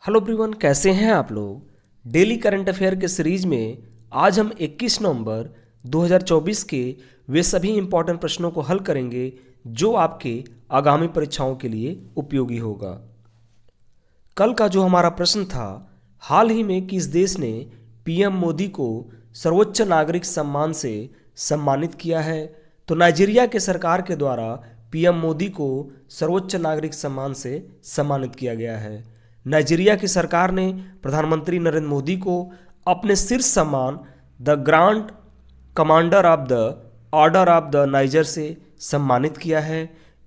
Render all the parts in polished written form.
Hello everyone, कैसे हैं आप लोग। डेली करंट अफेयर के सीरीज में आज हम 21 नवंबर 2024 के वे सभी इंपॉर्टेंट प्रश्नों को हल करेंगे जो आपके आगामी परीक्षाओं के लिए उपयोगी होगा। कल का जो हमारा प्रश्न था, हाल ही में किस देश ने पीएम मोदी को सर्वोच्च नागरिक सम्मान से सम्मानित किया है। तो नाइजीरिया के सरकार के द्वारा पीएम मोदी को सर्वोच्च नागरिक सम्मान से सम्मानित किया गया है। नाइजीरिया की सरकार ने प्रधानमंत्री नरेंद्र मोदी को अपने शीर्ष सम्मान the grand commander of the order of the niger से सम्मानित किया है।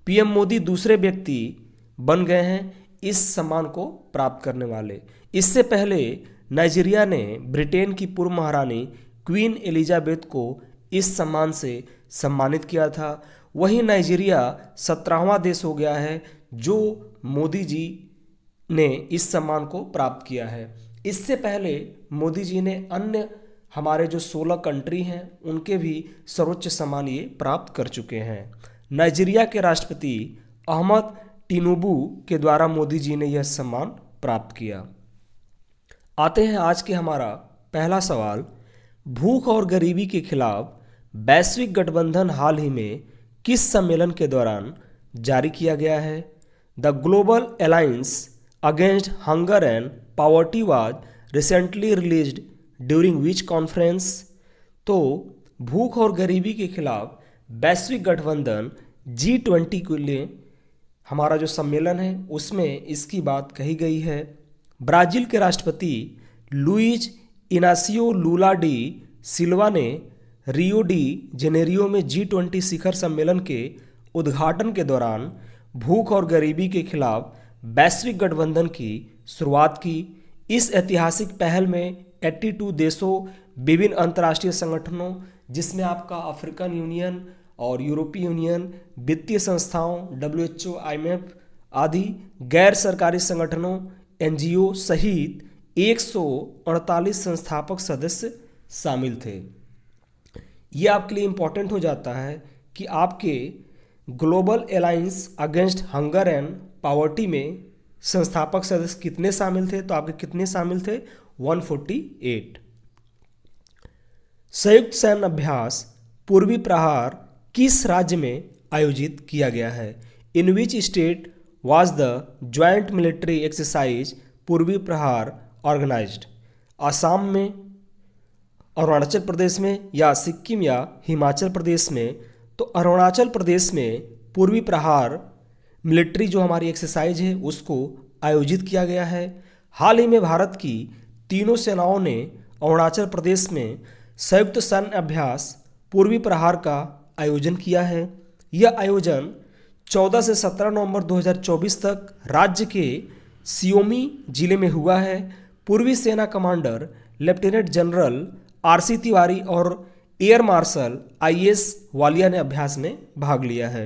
पीएम मोदी दूसरे व्यक्ति बन गए हैं इस सम्मान को प्राप्त करने वाले। इससे पहले नाइजीरिया ने ब्रिटेन की पूर्व महारानी क्वीन एलिजाबेथ को इस सम्मान से सम्मानित किया था। वहीं नाइजीरिया 17वां देश हो गया है जो मोदी जी ने इस सम्मान को प्राप्त किया है। इससे पहले मोदी जी ने अन्य हमारे जो 16 कंट्री हैं उनके भी सर्वोच्च सम्मान ये प्राप्त कर चुके हैं। नाइजीरिया के राष्ट्रपति अहमद टिनुबू के द्वारा मोदी जी ने यह सम्मान प्राप्त किया। आते हैं आज के हमारा पहला सवाल। भूख और गरीबी के खिलाफ वैश्विक गठबंधन हाल ही में किस सम्मेलन के दौरान जारी किया गया है। The global alliance against hunger and poverty was recently released during which conference. तो भूख और गरीबी के खिलाफ वैश्विक गठबंधन G20 के लिए हमारा जो सम्मेलन है उसमें इसकी बात कही गई है। ब्राज़ील के राष्ट्रपति लुइज इनासियो लूला डी सिल्वा ने रियो डी जेनेरियो में G20 शिखर सम्मेलन के उद्घाटन के दौरान भूख और गरीबी के खिलाफ वैश्विक गठबंधन की शुरुआत की। इस ऐतिहासिक पहल में 82 देशों, विभिन्न अंतर्राष्ट्रीय संगठनों जिसमें आपका अफ्रीकन यूनियन और यूरोपीय यूनियन, वित्तीय संस्थाओं WHO, IMF आदि गैर सरकारी संगठनों NGO सहित 148 संस्थापक सदस्य शामिल थे। ये आपके लिए इम्पोर्टेंट हो जाता है कि आपके global alliance against hunger and poverty में संस्थापक सदस्य कितने शामिल थे। तो आपके कितने शामिल थे? 148। संयुक्त सैन्य अभ्यास पूर्वी प्रहार किस राज्य में आयोजित किया गया है। In which state was the joint military exercise Purvi Prahar organised. Assam में, अरुणाचल प्रदेश में या सिक्किम या हिमाचल प्रदेश में। तो अरुणाचल प्रदेश में पूर्वी प्रहार मिलिट्री जो हमारी एक्सरसाइज है उसको आयोजित किया गया है। हाल ही में भारत की तीनों सेनाओं ने अरुणाचल प्रदेश में संयुक्त सैन्य अभ्यास पूर्वी प्रहार का आयोजन किया है। यह आयोजन 14 से 17 नवंबर 2024 तक राज्य के सियोमी जिले में हुआ है। पूर्वी सेना commander lieutenant general RC Tiwari और एयर मार्शल IS वालिया ने अभ्यास में भाग लिया है।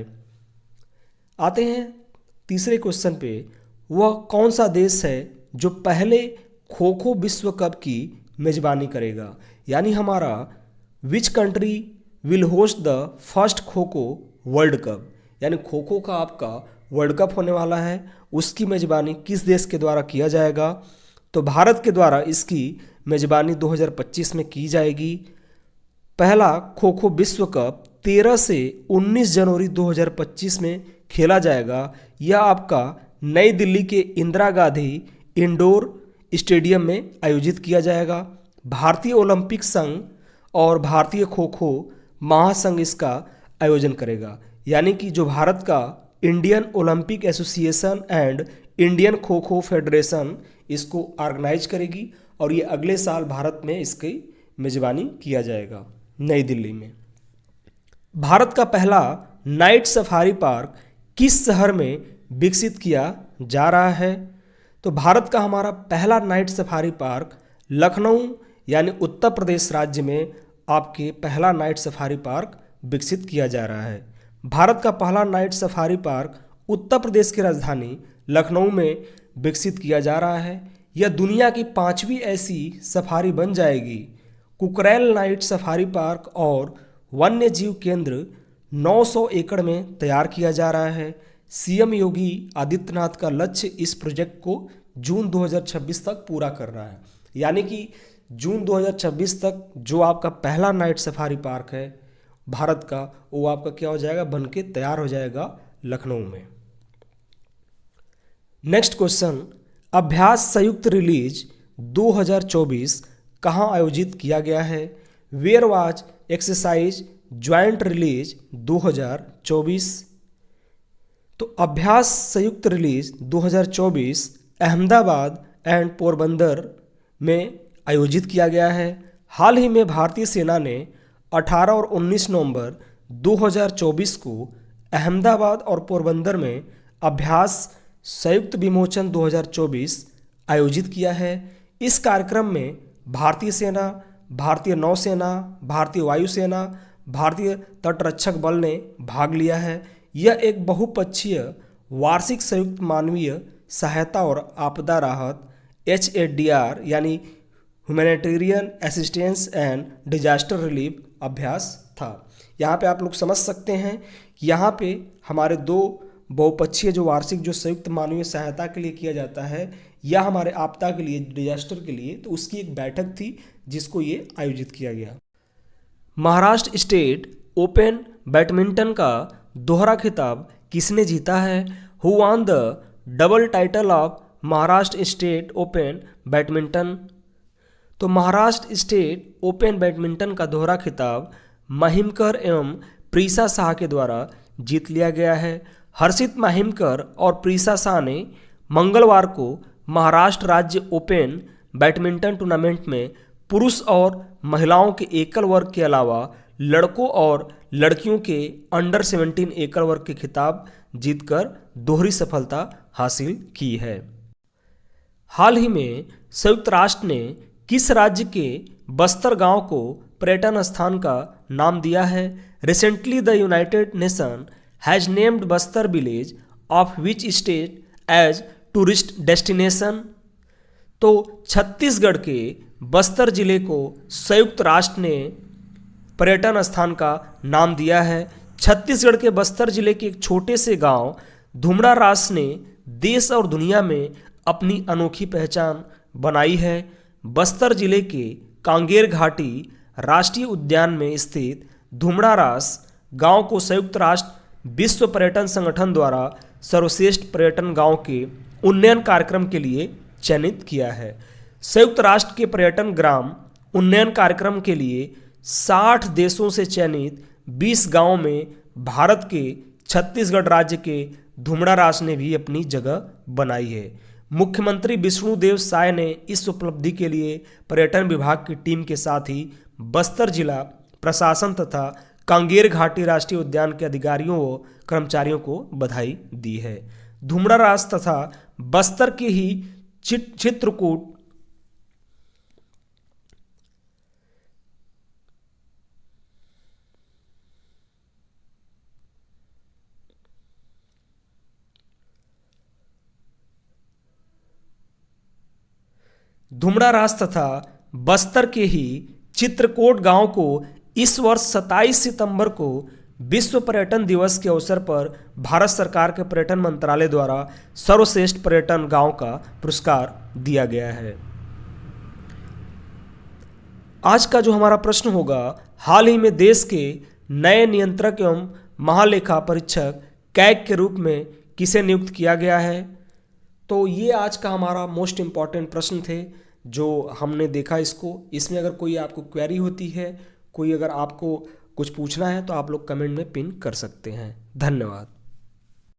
आते हैं तीसरे क्वेश्चन पे। वह कौन सा देश है जो पहले खो खो विश्व कप की मेजबानी करेगा। यानी हमारा which country will host the first kho kho world cup. यानी खो खो का आपका वर्ल्ड कप होने वाला है, उसकी मेजबानी किस देश के द्वारा किया जाएगा। तो भारत के द्वारा इसकी मेजबानी 2025 में की जाएगी। पहला खो खो विश्व कप 13 से 19 जनवरी 2025 में खेला जाएगा। यह आपका नई दिल्ली के इंदिरा गांधी इंडोर स्टेडियम में आयोजित किया जाएगा। भारतीय ओलंपिक संघ और भारतीय खो खो महासंघ इसका आयोजन करेगा। यानी कि जो भारत का Indian Olympic association and Indian kho kho federation इसको ऑर्गेनाइज करेगी और ये अगले साल भारत में इसकी मेजबानी किया जाएगा नई दिल्ली में। भारत का पहला नाइट सफारी पार्क किस शहर में विकसित किया जा रहा है। तो भारत का हमारा पहला नाइट सफारी पार्क लखनऊ यानी उत्तर प्रदेश राज्य में आपके पहला नाइट सफारी पार्क विकसित किया जा रहा है। भारत का पहला night safari park Uttar Pradesh की राजधानी लखनऊ में विकसित किया जा रहा है। यह दुनिया की 5वीं ऐसी सफारी बन जाएगी। कुकरेल नाइट सफारी पार्क और वन्य जीव केंद्र 900 एकड़ में तैयार किया जा रहा है। CM योगी आदित्यनाथ का लक्ष्य इस प्रोजेक्ट को जून 2026 तक पूरा करना है। यानी कि जून 2026 तक जो आपका पहला नाइट सफारी पार्क है भारत का, वो आपका क्या हो जाएगा, बन के तैयार हो जाएगा लखनऊ में। नेक्स्ट क्वेश्चन, अभ्यास संयुक्त रिलीज 2024 कहाँ आयोजित किया गया है? Where was exercise joint release 2024? तो अभ्यास संयुक्त रिलीज 2024 अहमदाबाद एंड पोरबंदर में आयोजित किया गया है। हाल ही में भारतीय सेना ने 18 और 19 नवंबर 2024 को अहमदाबाद और पोरबंदर में अभ्यास संयुक्त विमोचन 2024 आयोजित किया है। इस कार्यक्रम में भारतीय सेना, भारतीय नौसेना, भारतीय वायुसेना, भारतीय तटरक्षक बल ने भाग लिया है। यह एक बहुपक्षीय वार्षिक संयुक्त मानवीय सहायता और आपदा राहत HADR यानी humanitarian assistance and disaster relief अभ्यास था। यहाँ पे आप लोग समझ सकते हैं कि यहाँ पे हमारे दो बहुपक्षीय जो वार्षिक जो संयुक्त मानवीय सहायता के लिए किया जाता है या हमारे आपदा के लिए, डिजास्टर के लिए, तो उसकी एक बैठक थी जिसको ये आयोजित किया गया। महाराष्ट्र स्टेट ओपन बैडमिंटन का दोहरा खिताब किसने जीता है? Who won the double title of Maharashtra state open badminton? तो महाराष्ट्र स्टेट ओपन बैडमिंटन का दोहरा खिताब महिमकर एवं प्रीसा शाह के द्वारा जीत लिया गया है। हर्षित महिमकर और प्रीसा शाह ने मंगलवार को महाराष्ट्र राज्य ओपन बैडमिंटन टूर्नामेंट में पुरुष और महिलाओं के एकल वर्ग के अलावा लड़कों और लड़कियों के अंडर 17 एकल वर्ग के खिताब जीतकर दोहरी सफलता हासिल की है। हाल ही में संयुक्त राष्ट्र ने किस राज्य के बस्तर गांव को पर्यटन स्थान का नाम दिया है? Recently the United Nation has named Bastar village of which state as tourist destination? तो छत्तीसगढ़ के बस्तर जिले को संयुक्त राष्ट्र ने पर्यटन स्थान का नाम दिया है। छत्तीसगढ़ के बस्तर जिले के एक छोटे से गांव धुमड़ा रास ने देश और दुनिया में अपनी अनोखी पहचान बनाई है। बस्तर जिले के कांगेर घाटी राष्ट्रीय उद्यान में स्थित धुमड़ा रास गांव को संयुक्त राष्ट्र विश्व पर्यटन संगठन द्वारा सर्वश्रेष्ठ पर्यटन गांव के उन्नयन कार्यक्रम के लिए चयनित किया है। संयुक्त राष्ट्र के पर्यटन ग्राम उन्नयन कार्यक्रम के लिए 60 देशों से चयनित 20 गांवों में भारत के छत्तीसगढ़ राज्य के धुमड़ा रास ने भी अपनी जगह बनाई है। मुख्यमंत्री विष्णुदेव साय ने इस उपलब्धि के लिए पर्यटन विभाग की टीम के साथ ही बस्तर जिला प्रशासन तथा कांगेर घाटी राष्ट्रीय उद्यान के अधिकारियों व कर्मचारियों को बधाई दी है। धुमड़ा रास तथा बस्तर के ही चित्रकूट धुमड़ा रास तथा बस्तर के ही चित्रकोट गांव को इस वर्ष 27 सितंबर को विश्व पर्यटन दिवस के अवसर पर भारत सरकार के पर्यटन मंत्रालय द्वारा सर्वश्रेष्ठ पर्यटन गांव का पुरस्कार दिया गया है। आज का जो हमारा प्रश्न होगा, हाल ही में देश के नए नियंत्रक एवं महालेखा परीक्षक कैग के रूप में किसे नियुक्त किया गया है? तो ये आज का हमारा मोस्ट इम्पॉर्टेंट प्रश्न थे जो हमने देखा इसको। इसमें अगर कोई आपको क्वेरी होती है, कोई अगर आपको कुछ पूछना है तो आप लोग कमेंट में पिन कर सकते हैं। धन्यवाद।